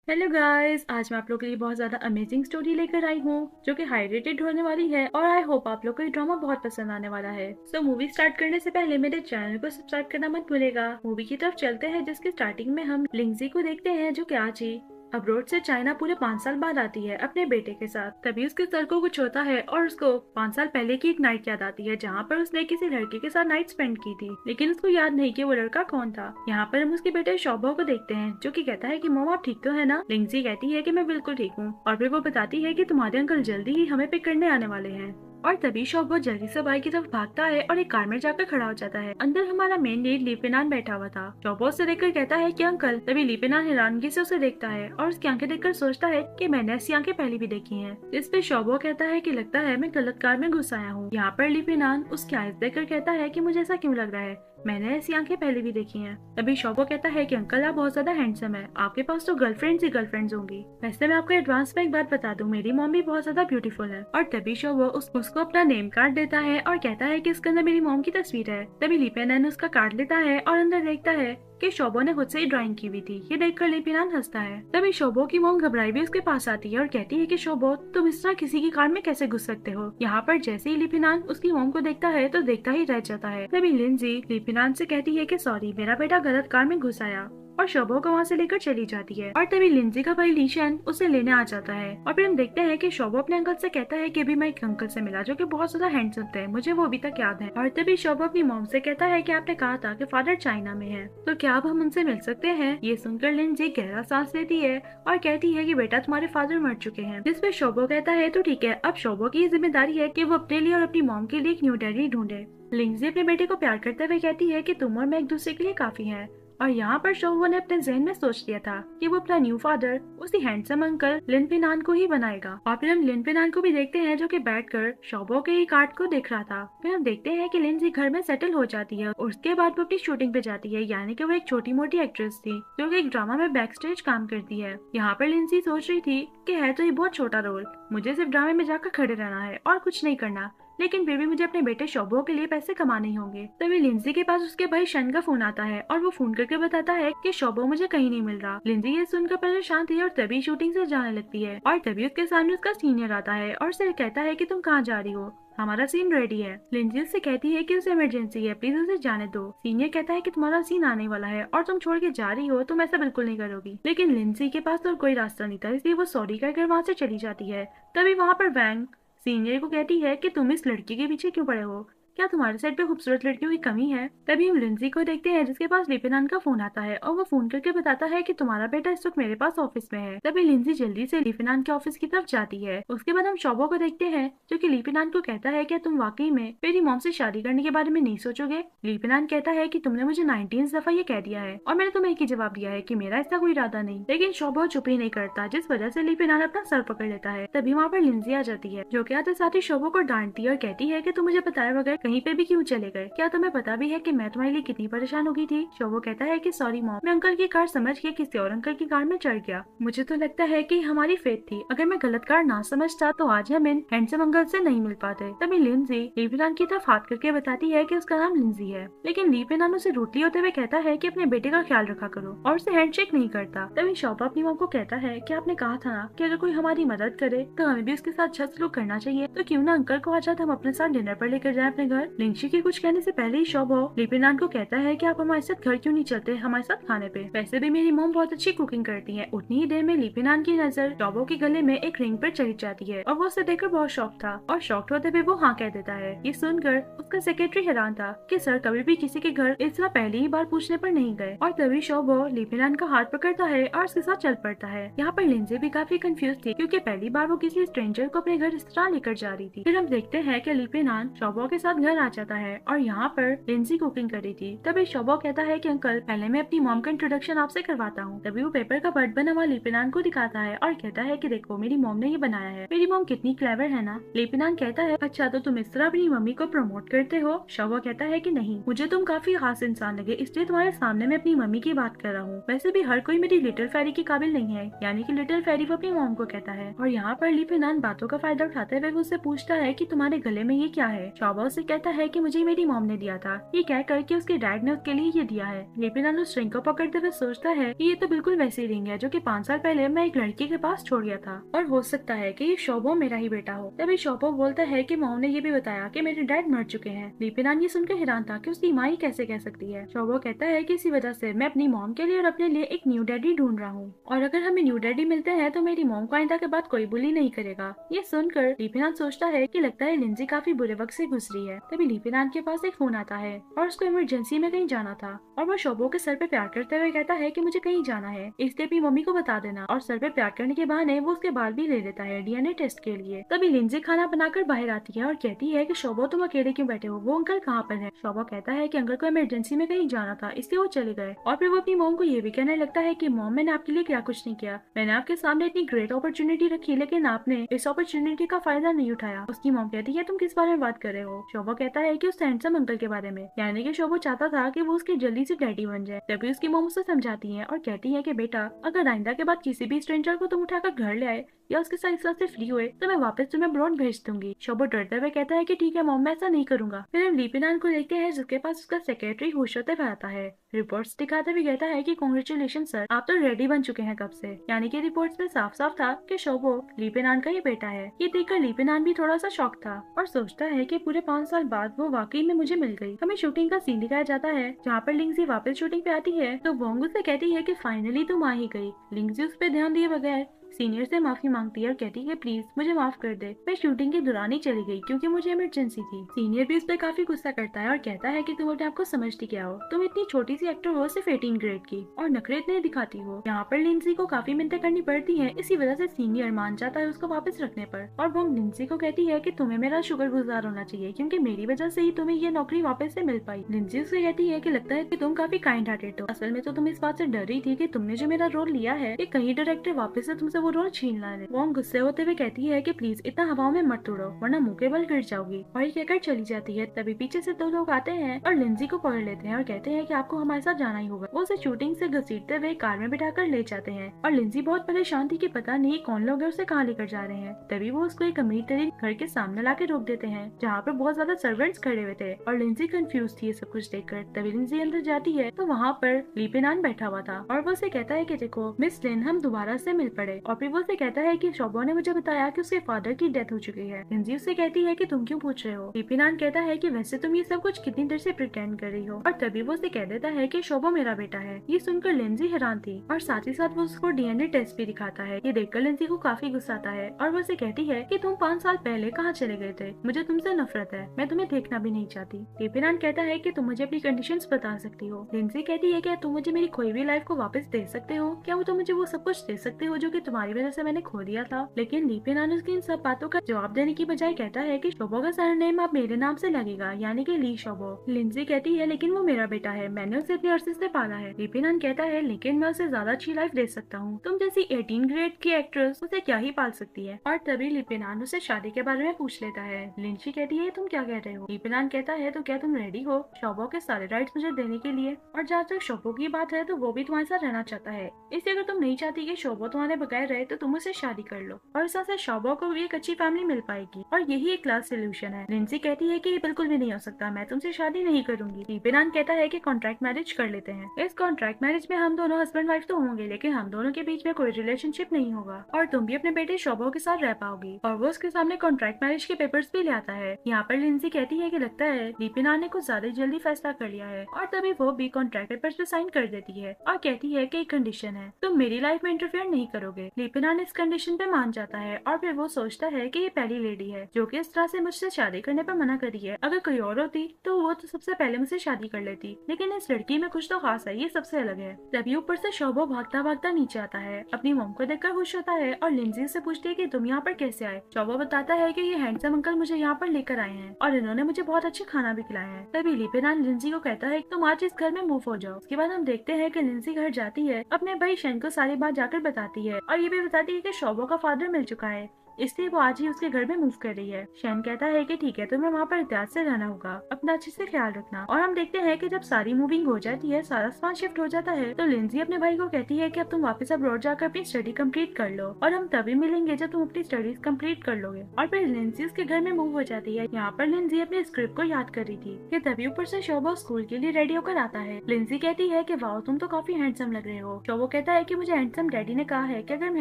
Hello guys, आज मैं आप लोगों के लिए बहुत ज्यादा अमेजिंग स्टोरी लेकर आई हूँ जो कि हाई रेटेड होने वाली है और आई होप आप लोग को ये ड्रामा बहुत पसंद आने वाला है। सो मूवी स्टार्ट करने से पहले मेरे चैनल को सब्सक्राइब करना मत भूलेगा। मूवी की तरफ चलते हैं जिसके स्टार्टिंग में हम लिंगजी को देखते हैं जो कि आज ही अब्रोड से चाइना पूरे 5 साल बाद आती है अपने बेटे के साथ। तभी उसके सर को कुछ होता है और उसको 5 साल पहले की एक नाइट याद आती है जहाँ पर उसने किसी लड़के के साथ नाइट स्पेंड की थी, लेकिन उसको याद नहीं कि वो लड़का कौन था। यहाँ पर हम उसके बेटे शोभो को देखते हैं जो कि कहता है कि मॉम आप ठीक तो है ना। लिंगजी कहती है कि मैं बिल्कुल ठीक हूँ और फिर वो बताती है कि तुम्हारे अंकल जल्दी ही हमें पिक करने आने वाले हैं। और तभी शोभो जल्दी से बाइक की तरफ भागता है और एक कार में जाकर खड़ा हो जाता है। अंदर हमारा मेन लीड लीपेनान बैठा हुआ था। शोभो उसे देखकर कहता है कि अंकल। तभी लीपेनान हैरानगी से उसे देखता है और उसकी आंखें देखकर सोचता है कि मैंने ऐसी आंखें पहले भी देखी हैं। इस पे शोभो कहता है कि लगता है मैं गलत कार में घुस आया हूँ। यहाँ पर लीपेनान उसकी आइज देखकर कहता है कि मुझे ऐसा क्यों लग रहा है, मैंने ऐसी आंखें पहले भी देखी हैं। तभी शोभो कहता है कि अंकल आप बहुत ज्यादा हैंडसम है, आपके पास तो गर्लफ्रेंड्स ही गर्लफ्रेंड्स होंगी। वैसे मैं आपको एडवांस में एक बात बता दूं, मेरी मॉम भी बहुत ज्यादा ब्यूटीफुल है। और तभी शोभो उसको अपना नेम कार्ड देता है और कहता है कि इसके अंदर मेरी मॉम की तस्वीर है। तभी लिपेनान उसका कार्ड लेता है और अंदर देखता है कि शोभो ने खुद से ही ड्राइंग की हुई थी। ये देखकर लिपेनान हंसता है। तभी शोभो की मॉम घबराई भी उसके पास आती है और कहती है कि शोभो तुम इस तरह किसी की कार में कैसे घुस सकते हो। यहाँ पर जैसे ही लिपेनान उसकी मॉम को देखता है तो देखता ही रह जाता है। तभी लिंजी लिपेनान से कहती है कि सॉरी मेरा बेटा गलत कार में घुस आया और शोभो को वहाँ से लेकर चली जाती है। और तभी लिंजी का भाई लीशन उसे लेने आ जाता है और फिर हम देखते हैं कि शोभो अपने अंकल से कहता है कि अभी मैं एक अंकल से मिला जो कि बहुत ज्यादा हैंडसम थे, मुझे वो अभी तक याद है। और तभी शोभो अपनी मॉम से कहता है कि आपने कहा था कि फादर चाइना में है, तो क्या अब हम उनसे मिल सकते हैं। ये सुनकर लिंजी गहरा सांस लेती है और कहती है कि बेटा तुम्हारे फादर मर चुके हैं। जिस पे शोभो कहता है तो ठीक है, अब शोभो की जिम्मेदारी है कि वो अपने लिए और अपनी मॉम के लिए एक न्यू डैडी ढूंढे। लिंजी अपने बेटे को प्यार करते हुए कहती है कि तुम और मैं एक दूसरे के लिए काफी हैं। और यहाँ पर शोभो ने अपने जहन में सोच लिया था कि वो अपना न्यू फादर उसी हैंडसम अंकल लिन पिनान को ही बनाएगा। और फिर हम लिन पिनान को भी देखते हैं जो कि बैठकर शोभो के ही कार्ड को देख रहा था। फिर हम देखते हैं कि लिंजी घर में सेटल हो जाती है और उसके बाद वो अपनी शूटिंग पे जाती है, यानी कि वो एक छोटी मोटी एक्ट्रेस थी जो कि एक ड्रामा में बैक स्टेज काम करती है। यहाँ पर लिंजी सोच रही थी कि है तो ये बहुत छोटा रोल, मुझे सिर्फ ड्रामे में जाकर खड़े रहना है और कुछ नहीं करना, लेकिन फिर भी मुझे अपने बेटे शोभो के लिए पैसे कमाने ही होंगे। तभी लिंजी के पास उसके भाई शन का फोन आता है और वो फोन करके बताता है कि शोभो मुझे कहीं नहीं मिल रहा। लिंजी ये सुनकर परेशान थी और तभी शूटिंग से जाने लगती है। और तभी उसके सामने उसका सीनियर आता है और उसे कहता है कि तुम कहाँ जा रही हो, हमारा सीन रेडी है। लिंजी उससे कहती है कि उसे इमरजेंसी है, प्लीज उसे जाने दो। सीनियर कहता है कि तुम्हारा सीन आने वाला है और तुम छोड़ के जा रही हो, तुम ऐसा बिल्कुल नहीं करोगी। लेकिन लिंजी के पास तो कोई रास्ता नहीं था, इसलिए वो सॉरी कहकर वहाँ से चली जाती है। तभी वहाँ पर वैंग सीनियर को कहती है कि तुम इस लड़की के पीछे क्यों पड़े हो, क्या तुम्हारे साइड पे खूबसूरत लड़कियों की कमी है। तभी हम लिंजी को देखते हैं जिसके पास लिपेनान का फोन आता है और वो फोन करके बताता है कि तुम्हारा बेटा इस वक्त मेरे पास ऑफिस में है। तभी लिंजी जल्दी से लिपेनान के ऑफिस की तरफ जाती है। उसके बाद हम शोभो को देखते हैं जो कि लिपेनान को कहता है कि तुम वाकई में मेरी मॉम से शादी करने के बारे में नहीं सोचोगे। लिपेनान कहता है कि तुमने मुझे 19 दफा ये कह दिया है और मैंने तुम्हें एक ही जवाब दिया है कि मेरा ऐसा कोई इरादा नहीं। लेकिन शोभो चुप ही नहीं करता, जिस वजह से लिपेनान अपना सर पकड़ लेता है। तभी वहाँ पर लिंजी आ जाती है जो कि आते साथ ही शोभो को डांटती है और कहती है कि तुम मुझे बताए बगैर कहीं पे भी क्यों चले गए, क्या तुम्हें पता भी है कि मैं तुम्हारे लिए कितनी परेशान हो गई थी। शोभो कहता है कि सॉरी मॉम, मैं अंकल की कार समझ के किसी और अंकल की कार में चढ़ गया, मुझे तो लगता है कि हमारी फेट थी, अगर मैं गलत कार ना समझता तो आज हम इन हैंडसम अंकल से नहीं मिल पाते। तभी लिंजी लिपेनान की तरफ हाथ करके बताती है कि उसका नाम लिंजी है, लेकिन लिपेनान उसे रूटली होते हुए कहता है कि अपने बेटे का ख्याल रखा करो और उसे हैंडशेक नहीं करता। तभी शोभो अपनी मॉम को कहता है कि आपने कहा था ना कि अगर कोई हमारी मदद करे तो हमें भी उसके साथ अच्छा सलूक करना चाहिए, तो क्यों ना अंकल को आज हम अपने साथ डिनर पर लेकर जाए अपने घर। लिंजी के कुछ कहने से पहले ही शोभो लिपेनान को कहता है कि आप हमारे साथ घर क्यों नहीं चलते हमारे साथ खाने पे, वैसे भी मेरी मॉम बहुत अच्छी कुकिंग करती है। उतनी ही देर में लिपेनान की नजर शोभो के गले में एक रिंग पर चली जाती है और वो उसे देखकर बहुत शॉक था और शॉक्ड होते हुए वो हाँ कह देता है। ये सुनकर उसका सेक्रेटरी हैरान था कि सर कभी भी किसी के घर इस तरह पहली ही बार पूछने पर नहीं गए। और तभी शोभो लिपेनान का हाथ पकड़ता है और उसके साथ चल पड़ता है। यहाँ पर लिंजी भी काफी कंफ्यूज थी क्योंकि पहली बार वो किसी स्ट्रेंजर को अपने घर इस तरह लेकर जा रही थी। फिर हम देखते हैं कि लिपेनान शोभो के साथ घर आ जाता है और यहाँ पर लिंजी कुकिंग कर रही थी। तभी शोभो कहता है कि अंकल पहले मैं अपनी मॉम का इंट्रोडक्शन आपसे करवाता हूँ। तभी वो पेपर का बर्ड बना हुआ लिपेनान को दिखाता है और कहता है कि देखो मेरी मॉम ने ये बनाया है, मेरी मॉम कितनी क्लेवर है ना। लिपेनान कहता है अच्छा तो तुम इस तरह अपनी मम्मी को प्रमोट करते हो। शोभो कहता है कि नहीं, मुझे तुम काफी खास इंसान लगे इसलिए तुम्हारे सामने मैं अपनी मम्मी की बात कर रहा हूँ, वैसे भी हर कोई मेरी लिटिल फेरी के काबिल नहीं है, यानी कि लिटिल फेरी वो अपनी मॉम को कहता है। और यहाँ पर लिपेनान बातों का फायदा उठाते हुए उससे पूछता है कि तुम्हारे गले में ये क्या है। शोभो से कहता है कि मुझे मेरी मॉम ने दिया था, ये कह कर कि उसके डैड ने उसके लिए ये दिया है। लिपिनान उस रिंग को पकड़ते हुए सोचता है कि ये तो बिल्कुल वैसी रिंग है जो कि 5 साल पहले मैं एक लड़की के पास छोड़ गया था, और हो सकता है कि ये शोबो मेरा ही बेटा हो। तभी शोबो बोलता है कि मॉम ने ये भी बताया कि मेरे डैड मर चुके हैं। लिपिनान ये सुनकर हैरान था कि उसकी माँ ही कैसे कह सकती है। शोबो कहता है कि इसी वजह से मैं अपनी मॉम के लिए और अपने लिए एक न्यू डैडी ढूंढ रहा हूँ, और अगर हमें न्यू डैडी मिलते हैं तो मेरी मॉम को आइंदा के बाद कोई बुली नहीं करेगा। ये सुनकर लिपिनान सोचता है कि लगता है लिंजी काफी बुरे वक्त से गुजरी है। तभी लिपिनान के पास एक फोन आता है और उसको इमरजेंसी में कहीं जाना था, और वो शोबो के सर पे प्यार करते हुए कहता है कि मुझे कहीं जाना है, इसलिए भी मम्मी को बता देना। और सर पे प्यार करने के बहाने वो उसके बाल भी ले लेता है डीएनए टेस्ट के लिए। तभी लिंजी खाना बनाकर बाहर आती है और कहती है कि शोबो तुम अकेले क्यों बैठे हो, वो अंकल कहाँ पर है। शोबो कहता है कि अंकल को इमरजेंसी में कहीं जाना था इसलिए वो चले गए। और फिर वो अपनी मॉम को ये भी कहने लगता है कि मॉम मैंने आपके लिए क्या कुछ नहीं किया, मैंने आपके सामने इतनी ग्रेट अपॉर्चुनिटी रखी लेकिन आपने इस अपॉर्चुनिटी का फायदा नहीं उठाया। उसकी मॉम कहती है तुम किस बारे में बात कर रहे हो। शोबो कहता है कि उस हैंडसम अंकल के बारे में, यानी कि शोबो चाहता था कि वो उसके जल्दी से डैडी बन जाए। तभी उसकी मॉम उसे समझाती है और कहती है कि बेटा अगर आइंदा के बाद किसी भी स्ट्रेंजर को तुम उठाकर घर ले आए या उसके साथ इस बात से फ्री हुए तो मैं वापस तुम्हें ब्रॉड भेज दूंगी। शोबो डरते हुए कहता है कि ठीक है मॉम मैं ऐसा नहीं करूंगा। फिर हम लिपिनान को देखते हैं जिसके पास उसका सेक्रेटरी होश होते हुए आता है। रिपोर्ट्स दिखाते हुए कहता है कि कांग्रेचुलेशन सर, आप तो रेडी बन चुके हैं कब से। यानी कि रिपोर्ट्स में साफ साफ था कि शोबो लिपिनान का ही बेटा है। ये देखकर लिपिनान भी थोड़ा सा शॉक था और सोचता है कि पूरे 5 साल बाद वो वाकई में मुझे मिल गई। हमें शूटिंग का सीन दिखाया जाता है जहाँ पर लिंगजी वापस शूटिंग पे आती है तो वोंग उससे कहती है कि फाइनली तुम आ ही गई। लिंगजी उस पर ध्यान दिए बगैर सीनियर से माफी मांगती है और कहती है प्लीज मुझे माफ कर दे, मैं शूटिंग के दौरान ही चली गई क्योंकि मुझे इमरजेंसी थी। सीनियर भी उस पर काफी गुस्सा करता है और कहता है कि तुम अपने आप को समझती क्या हो, तुम इतनी छोटी सी एक्टर हो सिर्फ 18 ग्रेड की और नखरे इतने दिखाती हो। यहाँ पर लिंजी को काफी मिन्नतें करनी पड़ती है, इसी वजह से सीनियर मान जाता है उसको वापस रखने पर। और वो लिंजी को कहती है कि तुम्हें मेरा शुक्रगुजार होना चाहिए क्योंकि मेरी वजह से ही तुम्हें ये नौकरी वापस से मिल पाई। लिंजी उससे कहती है कि लगता है कि तुम काफी काइंड हार्टेड हो, असल में तो तुम इस बात से डर रही थी कि तुमने जो मेरा रोल लिया है कि कहीं डायरेक्टर वापस से तुमसे वो रोल छीन ला ले। वोंग गुस्से होते हुए कहती है कि प्लीज इतना हवाओं में मत उड़ो वरना मुंह के बल गिर जाओगी, और ये कहकर चली जाती है। तभी पीछे से 2 लोग आते हैं और लिंजी को पकड़ लेते हैं और कहते हैं कि आपको हमारे साथ जाना ही होगा। वो उसे शूटिंग से घसीटते हुए कार में बिठाकर ले जाते हैं और लिंजी बहुत परेशान थी कि पता नहीं कौन लोग है उसे कहाँ लेकर जा रहे हैं। तभी वो उसको एक अमीर तरीन घर के सामने ला के रोक देते हैं जहाँ पर बहुत ज्यादा सर्वेंट्स खड़े हुए थे और लिंजी कंफ्यूज थी सब कुछ देखकर। तभी लिंजी अंदर जाती है तो वहाँ पर लिपिनान बैठा हुआ था और वो उसे कहता है कि देखो मिस लिन हम दोबारा से मिल पड़े। और फिर वो उसे कहता है कि शोबो ने मुझे बताया कि उसके फादर की डेथ हो चुकी है। लिंजी उससे कहती है कि तुम क्यों पूछ रहे हो। लिपिनान कहता है कि वैसे तुम ये सब कुछ कितनी देर से प्रिटेंड कर रही हो। और तभी वो उसे कह देता है कि शोबो मेरा बेटा है। ये सुनकर लिंजी हैरान थी और साथ ही साथ वो उसको डीएनए टेस्ट भी दिखाता है। ये देखकर लिंजी को काफी गुस्सा आता है और वो उसे कहती है कि तुम 5 साल पहले कहाँ चले गए थे, मुझे तुमसे नफरत है, मैं तुम्हें देखना भी नहीं चाहती। लिपिनान कहता है कि तुम मुझे अपनी कंडीशंस बता सकती हो। लिंजी कहती है कि तुम मुझे मेरी खोई हुई लाइफ को वापस दे सकते हो, क्या वो तुम मुझे वो सब कुछ दे सकते हो जो कि तुम्हारी वजह से मैंने खो दिया था। लेकिन लिपिनान उसकी इन सब बातों का जवाब देने की बजाय कहता है कि शोबो का सरनेम अब मेरे नाम से लगेगा, यानी कि ली शोबो। लिंजी कहती है लेकिन वो मेरा बेटा है, मैंने उसे इतने अरसे से पाला है। लिपिनान कहता है लेकिन मैं उसे ज्यादा अच्छी लाइफ दे सकता हूँ, तुम जैसी 18 ग्रेड की एक्ट्रेस उसे क्या ही पाल सकती है। और तभी लिपिनान उसे शादी के बारे में पूछ लेता है। लिंजी कहती है तुम क्या कह रहे हो। लिपिनान कहता है तो क्या तुम रेडी हो शोबो के सारे राइट्स मुझे देने के लिए, और जहाँ तक शोबो की बात है तो वो भी तुम्हारे साथ रहना चाहता है, इसलिए अगर तुम नहीं चाहती कि शोबो तुम्हारे बगैर रहे तो तुम उसे शादी कर लो और इस से शोबो को भी एक अच्छी फैमिली मिल पाएगी और यही एक लास्ट सोल्यूशन है। लिंजी कहती है कि ये बिल्कुल भी नहीं हो सकता, मैं तुमसे शादी नहीं करूंगी। लिपिनान कहता है कि कॉन्ट्रैक्ट मैरिज कर लेते हैं, इस कॉन्ट्रैक्ट मैरिज में हम दोनों हस्बैंड वाइफ तो होंगे लेकिन हम दोनों के बीच में कोई रिलेशनशिप नहीं होगा और तुम भी अपने बेटे शोबो के साथ रह पाओगी। और वो उसके सामने कॉन्ट्रैक्ट मैरिज के पेपर्स भी ले आता है। यहाँ पर लिंजी कहती है कि लगता है लिपिनान ने कुछ ज्यादा जल्दी फैसला कर लिया है और तभी वो भी कॉन्ट्रैक्ट पेपर्स पे साइन कर देती है और कहती है कि एक कंडीशन है, तुम मेरी लाइफ में इंटरफेयर नहीं करोगे। लिपिनान इस कंडीशन पे मान जाता है और फिर वो सोचता है कि ये पहली लेडी है जो कि इस तरह से मुझसे शादी करने पर मना करी है, अगर कोई और होती तो वो तो सबसे पहले मुझसे शादी कर लेती, लेकिन इस लड़की में कुछ तो खास है, ये सबसे अलग है। तभी ऊपर से शोबो भागता भागता नीचे आता है, अपनी मॉम को देखकर खुश होता है और लिंजी से पूछती है कि तुम यहाँ पर कैसे आए। शोबो बताता है कि ये हैंडसम अंकल मुझे यहाँ पर लेकर आए हैं और इन्होंने मुझे बहुत अच्छे खाना भी खिलाया है। तभी लिपिनान लिंजी को कहता है तुम आज इस घर में मूव हो जाओ। उसके बाद हम देखते हैं कि लिंजी घर जाती है, अपने भाई शन को सारी बात जाकर बताती है और ये भी बताती है कि शोबो का फादर मिल चुका है, इसलिए वो आज ही उसके घर में मूव कर रही है। शैन कहता है कि ठीक है, तुम्हें वहाँ पर एहतियात से रहना होगा, अपना अच्छे से ख्याल रखना। और हम देखते हैं कि जब सारी मूविंग हो जाती है, सारा सामान शिफ्ट हो जाता है, तो लिंजी अपने भाई को कहती है कि अब तुम वापस अब्रॉड जाकर अपनी स्टडी कंप्लीट कर लो और हम तभी मिलेंगे जब तुम अपनी स्टडीज कंप्लीट कर लोगे। और फिर लिंजी उसके घर में मूव हो जाती है। यहाँ पर लिंजी अपने स्क्रिप्ट को याद कर रही थी कि तभी ऊपर से शोबो स्कूल के लिए रेडी होकर आता है। लिंजी कहती है कि वाओ, तुम तो काफी हैंडसम लग रहे हो। शोबो कहता है कि मुझे हैंडसम डैडी ने कहा है कि अगर मैं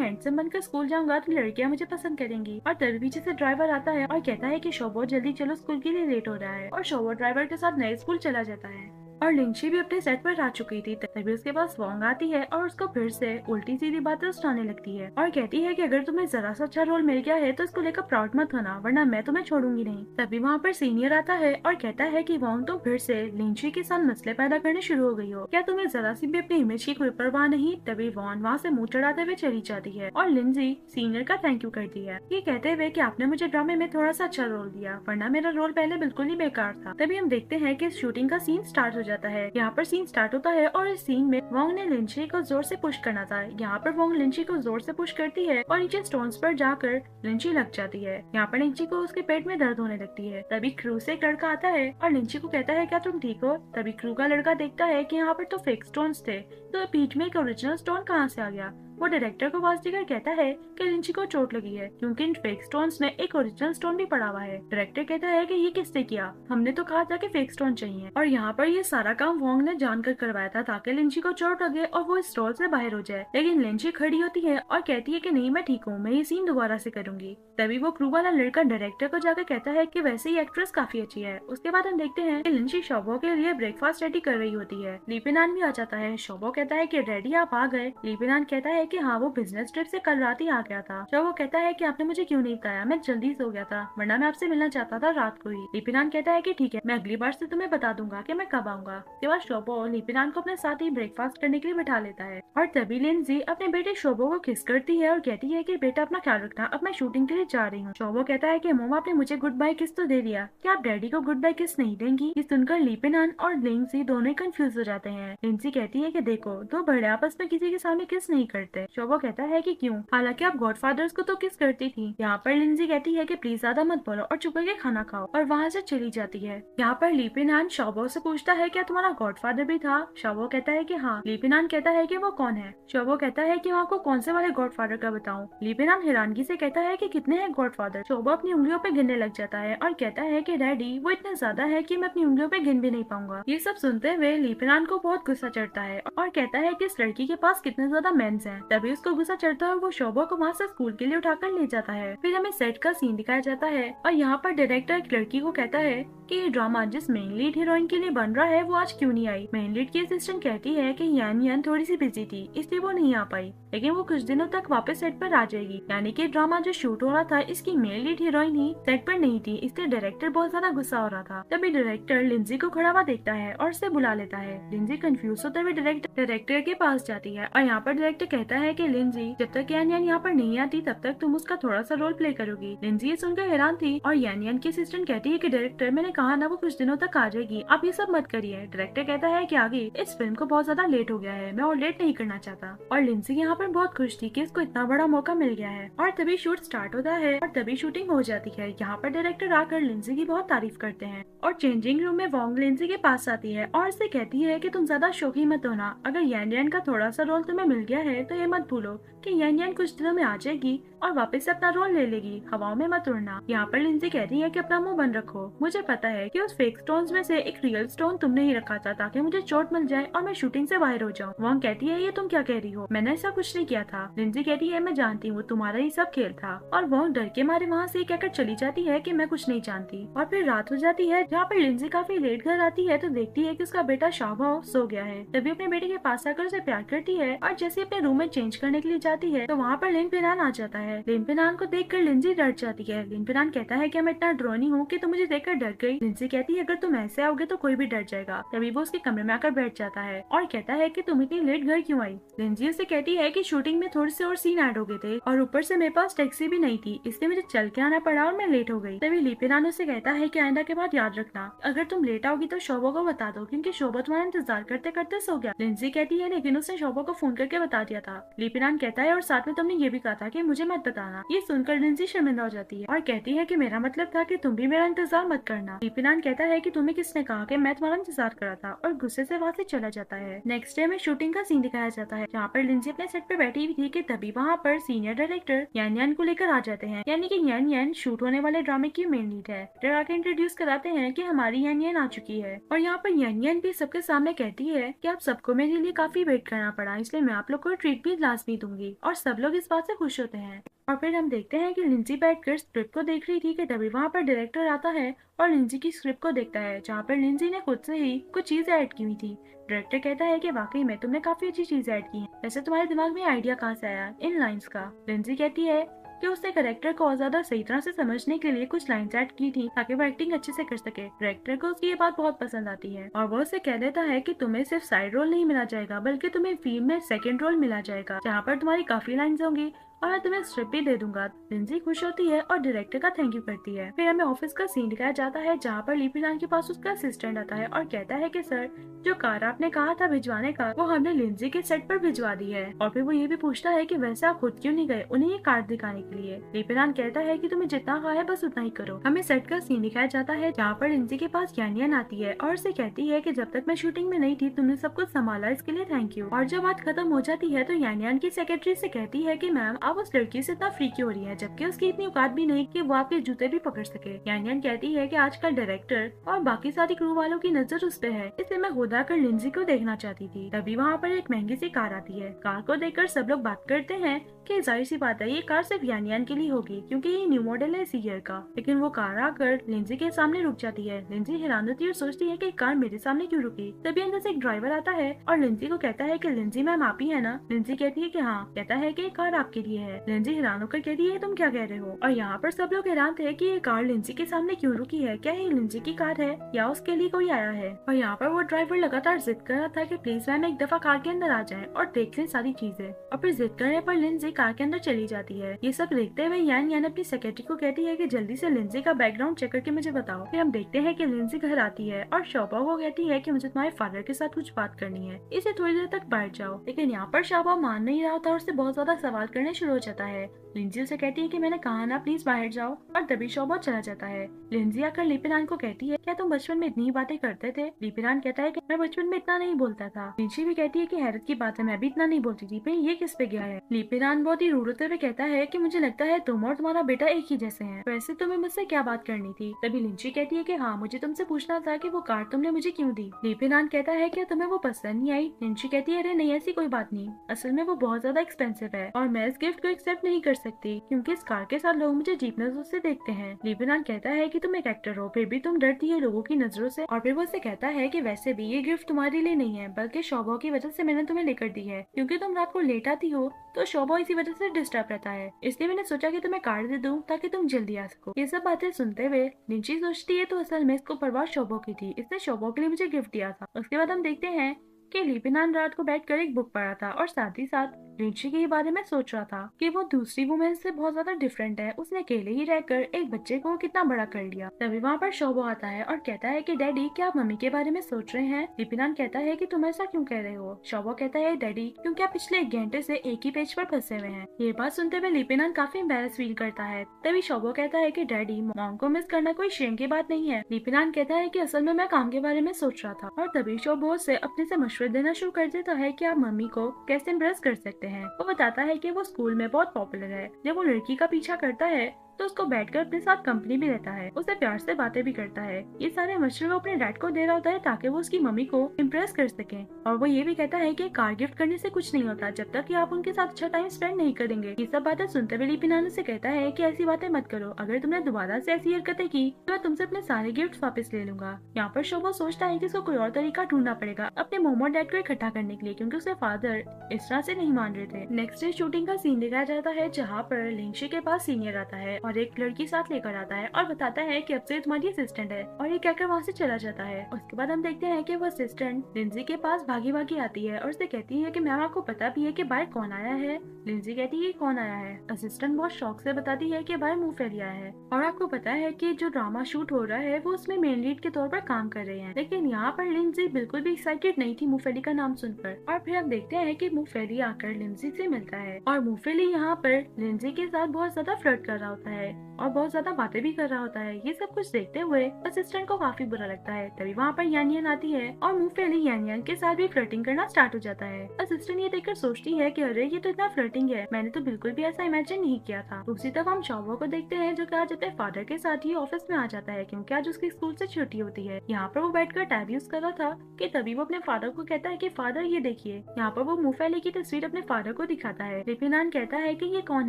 हैंडसम बनकर स्कूल जाऊंगा तो लड़कियां मुझे पसंद करेंगी। और तभी पीछे से ड्राइवर आता है और कहता है कि शोबो जल्दी चलो, स्कूल के लिए लेट हो रहा है। और शोबो ड्राइवर के साथ नए स्कूल चला जाता है। और लिंची भी अपने सेट पर आ चुकी थी। तभी उसके पास वोंग आती है और उसको फिर से उल्टी सीधी बातें सुनाने लगती है और कहती है कि अगर तुम्हें जरा सा अच्छा रोल मिल गया है तो इसको लेकर प्राउड मत होना, वरना मैं तुम्हें छोड़ूंगी नहीं। तभी वहाँ पर सीनियर आता है और कहता है कि वोंग, तुम फिर से लिंची के साथ मसले पैदा करने शुरू हो गई हो, क्या तुम्हें जरा सी भी अपनी इमेज की कोई परवाह नहीं। तभी वोंग वहाँ से मुंह चढ़ाते हुए चली जाती है और लिंजी सीनियर का थैंक यू करती है, ये कहते हुए कि आपने मुझे ड्रामे में थोड़ा सा अच्छा रोल दिया, वरना मेरा रोल पहले बिल्कुल ही बेकार था। तभी हम देखते हैं कि शूटिंग का सीन स्टार्ट हो जाता है। यहाँ पर सीन स्टार्ट होता है और इस सीन में वोंग ने लिंची को जोर से पुश करना था। यहाँ पर वोंग लिंची को जोर से पुश करती है और नीचे स्टोन्स पर जाकर लिंची लग जाती है। यहाँ पर लिंची को उसके पेट में दर्द होने लगती है। तभी क्रू से एक लड़का आता है और लिंची को कहता है क्या तुम ठीक हो। तभी क्रू का लड़का देखता है कि यहाँ पर तो फेक स्टोन्स थे, तो पीठ में एक ओरिजिनल स्टोन कहाँ से आ गया। वो डायरेक्टर को आवाज देकर कहता है कि लिंची को चोट लगी है क्योंकि इन फेक स्टोन्स में एक ओरिजिनल स्टोन भी पड़ा हुआ है। डायरेक्टर कहता है कि ये किसने किया, हमने तो कहा था कि फेक स्टोन चाहिए। और यहाँ पर ये सारा काम वोंग ने जानकर करवाया था ताकि लिंची को चोट लगे और वो इस स्टॉल से बाहर हो जाए। लेकिन लिंची खड़ी होती है और कहती है कि नहीं, मैं ठीक हूँ, मैं ये सीन दोबारा से करूंगी। तभी वो क्रू वाला लड़का डायरेक्टर को जाकर कहता है कि वैसे ही एक्ट्रेस काफी अच्छी है। उसके बाद हम देखते हैं कि लिंची शोबो के लिए ब्रेकफास्ट रेडी कर रही होती है। लीपिनान भी आ जाता है। शोबो कहता है कि डैडी आप आ गए। लीपिनान कहता है कि हाँ, वो बिजनेस ट्रिप से कल रात ही आ गया था। शोबो कहता है कि आपने मुझे क्यों नहीं बताया, मैं जल्दी सो गया था, वरना मैं आपसे मिलना चाहता था रात को ही। लीपिनान कहता है कि ठीक है, मैं अगली बार से तुम्हें बता दूंगा कि मैं कब आऊंगा। उसके बाद शोबो लीपिनान को अपने साथ ही ब्रेकफास्ट करने के लिए बिठा लेता है। और तभी लिंजी अपने बेटे शोबो को किस करती है और कहती है कि बेटा अपना ख्याल रखना, अब मैं शूटिंग के लिए जा रही हूँ। शोबो कहता है कि मॉम, आपने मुझे गुड बाय किस तो दे दिया, क्या आप डैडी को गुड बाय किस नहीं देंगी। ये सुनकर लीपिनान और लिंजी दोनों ही कंफ्यूज हो जाते हैं। लिंजी कहती है कि देखो, दो बड़े आपस में किसी के सामने किस नहीं करते। शोबो कहता है कि क्यों, हालांकि आप गॉडफादर्स को तो किस करती थी। यहाँ पर लिंजी कहती है कि प्लीज ज्यादा मत बोलो और चुप करके खाना खाओ, और वहाँ से चली जाती है। यहाँ पर लीपिनान शोबो से पूछता है क्या तुम्हारा गॉडफादर भी था। शोबो कहता है कि हाँ। लीपिनान कहता है कि वो कौन है। शोबो कहता है कि आपको कौन से वाले गॉडफादर का बताऊं। लीपिनान हैरानगी से कहता है कि कितने हैं गॉडफादर। शोबो अपनी उंगलियों पे गिनने लग जाता है और कहता है कि डैडी, वो इतने ज्यादा है कि मैं अपनी उंगलियों पे गिन भी नहीं पाऊंगा। ये सब सुनते हुए लीपिनान को बहुत गुस्सा चढ़ता है और कहता है कि इस लड़की के पास कितने ज्यादा मेंस हैं। तभी उसको गुस्सा चढ़ता है और वो शोबो को वहाँ से स्कूल के लिए उठाकर ले जाता है। फिर हमें सेट का सीन दिखाया जाता है और यहाँ पर डायरेक्टर एक लड़की को कहता है कि ये ड्रामा जिस मेन लीड हीरोइन के लिए बन रहा है वो आज क्यों नहीं आई। मेन लीड की असिस्टेंट कहती है कि यान यान थोड़ी सी बिजी थी इसलिए वो नहीं आ पाई, लेकिन वो कुछ दिनों तक वापस सेट पर आ जाएगी। यानी कि ड्रामा जो शूट हो रहा था इसकी मेन लीड हीरोइन ही सेट पर नहीं थी, इसलिए डायरेक्टर बहुत ज्यादा गुस्सा हो रहा था। तभी डायरेक्टर लिंजी को खड़ा हुआ देखता है और उसे बुला लेता है। लिंजी कंफ्यूज होते हुए डायरेक्टर के पास जाती है और यहाँ पर डायरेक्टर कहता है कि लिंजी, जब तक यान यान यहाँ पर नहीं आती तब तक तुम उसका थोड़ा सा रोल प्ले करोगी। लिंजी ये सुनकर हैरान थी और यान यान की असिस्टेंट कहती है कि डायरेक्टर, मैंने कहा ना वो कुछ दिनों तक आ जाएगी, आप ये सब मत करिए। डायरेक्टर कहता है कि आगे इस फिल्म को बहुत ज्यादा लेट हो गया है, मैं और लेट नहीं करना चाहता। और लिंजी यहाँ पर बहुत खुश थी कि इसको इतना बड़ा मौका मिल गया है। और तभी शूट स्टार्ट होता है और तभी शूटिंग हो जाती है। यहाँ पर डायरेक्टर आकर लिंजी की बहुत तारीफ करते हैं और चेंजिंग रूम में वोंग लिंजी के पास आती है और उससे कहती है कि तुम ज्यादा शौकी मत होना, अगर यान यान का थोड़ा सा रोल तुम्हें मिल गया है तो ये मत भूलो कि यान यान कुछ दिनों में आ जाएगी और वापस से अपना रोल ले लेगी, हवाओं में मत उड़ना। यहाँ पर लिंजी कहती है कि अपना मुंह बंद रखो, मुझे पता है कि उस फेक स्टोन्स में से एक रियल स्टोन तुमने ही रखा था ताकि मुझे चोट मिल जाए और मैं शूटिंग से बाहर हो जाऊँ। वोंग कहती है ये तुम क्या कह रही हो, मैंने ऐसा कुछ नहीं किया था। लिंजी कहती है मैं जानती हूँ, तुम्हारा ही सब खेल था। और वोंग डर के मारे वहाँ से कहकर चली जाती है कि मैं कुछ नहीं जानती। और फिर रात हो जाती है जहाँ पर लिंजी काफी लेट घर आती है तो देखती है कि उसका बेटा शाओबो सो गया है। तभी अपने बेटे के पास आकर उसे प्यार करती है और जैसे अपने रूम में चेंज करने के लिए जाती है तो वहाँ पर लिनपिनान आ जाता है। लिनपिनान को देखकर लिंजी डर जाती है। लिनपिनान कहता है कि मैं इतना ड्रोनी हूँ कि तुम मुझे देखकर डर गई लिंजी कहती है अगर तुम ऐसे आओगे तो कोई भी डर जाएगा। तभी वो उसके कमरे में आकर बैठ जाता है और कहता है कि तुम इतनी लेट घर क्यों आई। लिंजी उसे कहती है कि शूटिंग में थोड़े से और सीन ऐड हो गए थे और ऊपर से मेरे पास टैक्सी भी नहीं थी, इसलिए मुझे चल के आना पड़ा और मैं लेट हो गई। तभी लिपिनान उसे कहता है कि आइंदा के बाद याद रखना, अगर तुम लेट आओगी तो शोभा को बता दो क्योंकि शोभा तुम्हारा इंतजार करते करते सो गया। लिंजी कहती है लेकिन उसने शोभा को फोन करके बता दिया था। लिपिनान कहता है और साथ में तुमने ये भी कहा था कि मुझे मत बताना। ये सुनकर लिंजी शर्मिंदा हो जाती है और कहती है कि मेरा मतलब था कि तुम भी मेरा इंतजार मत करना। लिपिनान कहता है कि तुम्हें किसने कहा कि मैं तुम्हारा इंतजार करा था और गुस्से से वहाँ से चला जाता है। नेक्स्ट डे में शूटिंग का सीन दिखाया जाता है जहाँ पर लिंजी अपने सेट पे बैठी हुई थी कि तभी वहाँ पर सीनियर डायरेक्टर यान यान को लेकर आ जाते हैं, यानी कि यान यान शूट होने वाले ड्रामे की मेन लीड है। डायरेक्टर आके इंट्रोड्यूस कराते हैं कि हमारी यान यान आ चुकी है और यहाँ पर यान यान भी सबके सामने कहती है कि आप सबको मेरे लिए काफी वेट करना पड़ा, इसलिए मैं आप लोग को ट्रीट भी लाजमी दूंगी और सब लोग इस बात से खुश होते हैं। और फिर हम देखते हैं कि लिंजी बैठकर स्क्रिप्ट को देख रही थी कि तभी वहाँ पर डायरेक्टर आता है और लिंजी की स्क्रिप्ट को देखता है जहाँ पर लिंजी ने खुद से ही कुछ चीजें ऐड की हुई थी। डायरेक्टर कहता है कि वाकई में तुमने काफी अच्छी चीजें ऐड की हैं, वैसे तुम्हारे दिमाग में आइडिया कहाँ से आया इन लाइंस का। लिंजी कहती है कि उसने कैरेक्टर को और ज्यादा सही तरह से समझने के लिए कुछ लाइंस ऐड की थी ताकि वो एक्टिंग अच्छे से कर सके। डायरेक्टर को उसकी ये बात बहुत पसंद आती है और वो उसे कह देता है कि तुम्हें सिर्फ साइड रोल नहीं मिला जाएगा बल्कि तुम्हें फिल्म में सेकंड रोल मिला जाएगा जहाँ पर तुम्हारी काफी लाइंस होंगी और मैं तुम्हें स्क्रिप्ट भी दे दूंगा। लिंजी खुश होती है और डायरेक्टर का थैंक यू करती है। फिर हमें ऑफिस का सीन दिखाया जाता है जहाँ पर लिपिनान के पास उसका असिस्टेंट आता है और कहता है कि सर जो कार आपने कहा था भिजवाने का वो हमने लिंजी के सेट पर भिजवा दी है। और फिर वो ये भी पूछता है कि वैसे आप खुद क्यों नहीं गए उन्हें ये कार दिखाने के लिए। लिपिनान कहता है कि तुम्हें जितना कहा है बस उतना ही करो। हमें सेट का सीन दिखाया जाता है जहाँ पर लिंजी के पास यान यान आती है और उसे कहती है कि जब तक मैं शूटिंग में नहीं थी तुमने सब कुछ संभाला, इसके लिए थैंक यू। और जब बात खत्म हो जाती है तो यान यान की सेक्रेटरी से कहती है कि मैम आप उस लड़की से इतना फ्री क्यों हो रही है जबकि उसकी इतनी औकात भी नहीं कि वो आपके जूते भी पकड़ सके। यान यान कहती है कि आजकल डायरेक्टर और बाकी सारी क्रू वालों की नजर उस पे है, इसलिए मैं खुद आकर लिंजी को देखना चाहती थी। तभी वहाँ पर एक महंगी सी कार आती है। कार को देखकर सब लोग बात करते हैं कि जाहिर सी बात है ये कार सिर्फ यान यान के लिए होगी क्योंकि ये न्यू मॉडल है इसी ईयर का। लेकिन वो कार आकर लिंजी के सामने रुक जाती है। लिंजी हैरान होती है और सोचती है कि कार मेरे सामने क्यों रुकी। तभी अंदर से एक ड्राइवर आता है और लिंजी को कहता है कि लिंजी मैम आप ही है ना। लिंजी कहती है कि हाँ। कहता है कि कार आपके लिए है। लिंजी हैरान होकर कहती है तुम क्या कह रहे हो। और यहाँ पर सब लोग हैरान थे कि ये कार लिंजी के सामने क्यों रुकी है, क्या ये लिंजी की कार है या उसके लिए कोई आया है। और यहाँ पर वो ड्राइवर लगातार जिद कर रहा था कि प्लीज मैम एक दफा कार के अंदर आ जाए और देख लें सारी चीजें। और फिर जिद करने पर लिंजी कार के अंदर चली जाती है। ये सब देखते हुए यान यान अपनी सेक्रेटरी को कहती है कि जल्दी से लिंजी का बैकग्राउंड चेक करके मुझे बताओ। फिर हम देखते हैं कि लिंजी घर आती है और शोभा को कहती है कि मुझे तुम्हारे फादर के साथ कुछ बात करनी है, इसे थोड़ी देर तक बैठ जाओ। लेकिन यहाँ पर शोभा मान नहीं रहा था और उससे बहुत ज्यादा सवाल करने शुरू हो जाता है। लिंजी उसे कहती है कि मैंने कहा ना प्लीज बाहर जाओ और तभी शोभा चला जाता है। लिंजी आकर लिपिनान को कहती है क्या तुम बचपन में इतनी बातें करते थे। लिपिनान कहता है कि मैं बचपन में इतना नहीं बोलता था। लिंजी भी कहती है कि हैरत की बात है मैं भी इतना नहीं बोलती थी, पर ये किस पे गया है। लिपिनान बहुत ही रूड होते हुए कहता है कि मुझे लगता है तुम और तुम्हारा बेटा एक ही जैसे हैं, वैसे तुम्हें मुझसे क्या बात करनी थी। तभी लिंजी कहती है कि हाँ मुझे तुमसे पूछना था कि वो कार तुमने मुझे क्यों दी। लिपिनान कहता है कि तुम्हें वो पसंद नहीं आई। लिंजी कहती है अरे नहीं ऐसी कोई बात नहीं, असल में वो बहुत ज्यादा एक्सपेंसिव है और मैं इस गिफ्ट को एक्सेप्ट नहीं कर सकती क्योंकि इस कार के साथ लोग मुझे अजीब नजरों से देखते हैं। लिपिनान कहता है कि तुम एक एक्टर हो फिर भी तुम डरती है लोगों की नजरों से। और फिर वो उसे कहता है कि वैसे भी ये गिफ्ट तुम्हारे लिए नहीं है बल्कि शोभा की वजह से मैंने तुम्हें लेकर दी है, क्योंकि तुम रात को लेट आती हो तो शोभा इसी वजह से डिस्टर्ब रहता है, इसलिए मैंने सोचा कि तुम्हें कार्ड दे दूं ताकि तुम जल्दी आ सको। ये सब बातें सुनते हुए लिंजी सोचती है तो असल में इसको परवाह शोभा की थी, इसने शोभा के लिए मुझे गिफ्ट दिया था। उसके बाद हम देखते हैं कि लिपिनान रात को बैठकर एक बुक पढ़ा था और साथ ही साथ लिंजी के बारे में सोच रहा था कि वो दूसरी वुमेन से बहुत ज्यादा डिफरेंट है, उसने अकेले ही रहकर एक बच्चे को कितना बड़ा कर लिया। तभी वहाँ पर शोभा आता है और कहता है कि डैडी क्या आप मम्मी के बारे में सोच रहे हैं। लिपिनान कहता है कि तुम ऐसा क्यों कह रहे हो। शोभा कहता है डैडी क्योंकि आप पिछले 1 घंटे से एक ही पेज पर फंसे हुए हैं। ये बात सुनते हुए लिपिनान काफी एम्बैरेस फील करता है। तभी शोभा कहता है कि डैडी मॉम को मिस करना कोई शेम की बात नहीं है। लिपिनान कहता है कि असल में मैं काम के बारे में सोच रहा था। और तभी शोभा से अपने से मशवरे देना शुरू कर देता है कि आप मम्मी को कैसे इम्प्रेस कर सकते हैं। वो बताता है कि वो स्कूल में बहुत पॉपुलर है, जब वो लड़की का पीछा करता है तो उसको बैठकर अपने साथ कंपनी भी लेता है, उसे प्यार से बातें भी करता है। ये सारे मशवरे वो अपने डैड को दे रहा होता है ताकि वो उसकी मम्मी को इम्प्रेस कर सके। और वो ये भी कहता है कि कार गिफ्ट करने से कुछ नहीं होता जब तक कि आप उनके साथ अच्छा टाइम स्पेंड नहीं करेंगे। ये सब बातें सुनते हुए लिपिनान से कहता है कि ऐसी बातें मत करो, अगर तुमने दोबारा से ऐसी हरकतें की तो मैं तुमसे अपने सारे गिफ्ट वापस ले लूंगा। यहाँ पर शोभा सोचता है कि उसको कोई और तरीका ढूंढना पड़ेगा अपने मॉम और डैड को इकट्ठा करने के लिए, क्योंकि उसके फादर इस तरह से नहीं मान रहे थे। नेक्स्ट डे शूटिंग का सीन दिखाया जाता है जहाँ पर लिंजी के पास सीनियर आता है और एक लड़की साथ लेकर आता है और बताता है कि अब से तुम्हारी असिस्टेंट है, और ये कहकर वहाँ से चला जाता है। उसके बाद हम देखते हैं कि वो असिस्टेंट लिंजी के पास भागी भागी आती है और उसे कहती है कि मैम आपको पता भी है कि बाहर कौन आया है। लिंजी कहती है कौन आया है। असिस्टेंट बहुत शौक से बताती है कि बाहर मूफेली आया है, और आपको पता है कि जो ड्रामा शूट हो रहा है वो उसमें मेन लीड के तौर पर काम कर रहे हैं। लेकिन यहाँ पर लिंजी बिल्कुल भी एक्साइटेड नहीं थी मूफेली का नाम सुनकर। और फिर हम देखते हैं कि मूफेली आकर लिंजी से मिलता है, और मूफेली यहाँ पर लिंजी के साथ बहुत ज्यादा फ्लर्ट कर रहा होता है और बहुत ज्यादा बातें भी कर रहा होता है। ये सब कुछ देखते हुए असिस्टेंट को काफी बुरा लगता है। तभी वहाँ पर यानियन आती है और मूफेली यानियन के साथ भी फ्लर्टिंग करना स्टार्ट हो जाता है। असिस्टेंट ये देखकर सोचती है कि अरे ये तो इतना फ्लर्टिंग है, मैंने तो बिल्कुल भी ऐसा इमेजिन नहीं किया था। दूसरी तरफ हम शॉबो को देखते हैं जो कि आज अपने फादर के साथ ही ऑफिस में आ जाता है क्योंकि आज उसकी स्कूल से छुट्टी होती है। यहाँ पर वो बैठकर टैब यूज कर रहा था कि तभी वो अपने फादर को कहता है कि फादर ये देखिए। यहाँ पर वो मूफेली की तस्वीर अपने फादर को दिखाता है। लिपिनान कहता है कि ये कौन